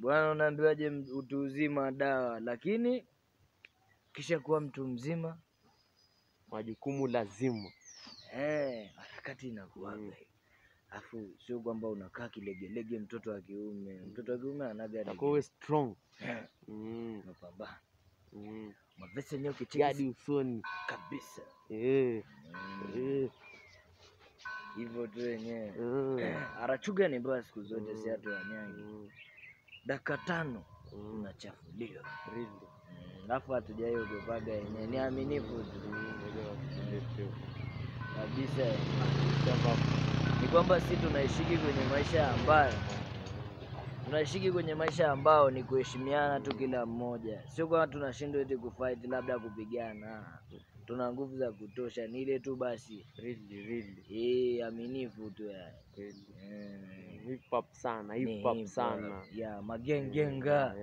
Bwana unaambiwaje utu uzima dawa, lakini kisha kuwa mtu mzima majukumu lazima. Harakati inakuaga. Afu sio kwamba unakaa kilegelege mtoto wa kiume. Mtoto wa kiume anaga Uwe strong. Unapambana. Mavese nyo kicheki hadi usoni kabisa. Hivyo tu wenyewe. Arachuga ni mbaya siku zote, si hatu wanyangi. Dakika 5 unachafuliwa. Alafu hatujawahi kupaga yenyewe. Ni aminifu tu. Kabisa. Ni kwamba sisi tunaishiki kwenye maisha ambao ni kuheshimiana tu kila mmoja. Sio kwamba tunashindwa eti kufight labda kupigana. Tuna nguvu za kutosha, ni ile tu basi really aminifu tu hip hop sana ya magengenga.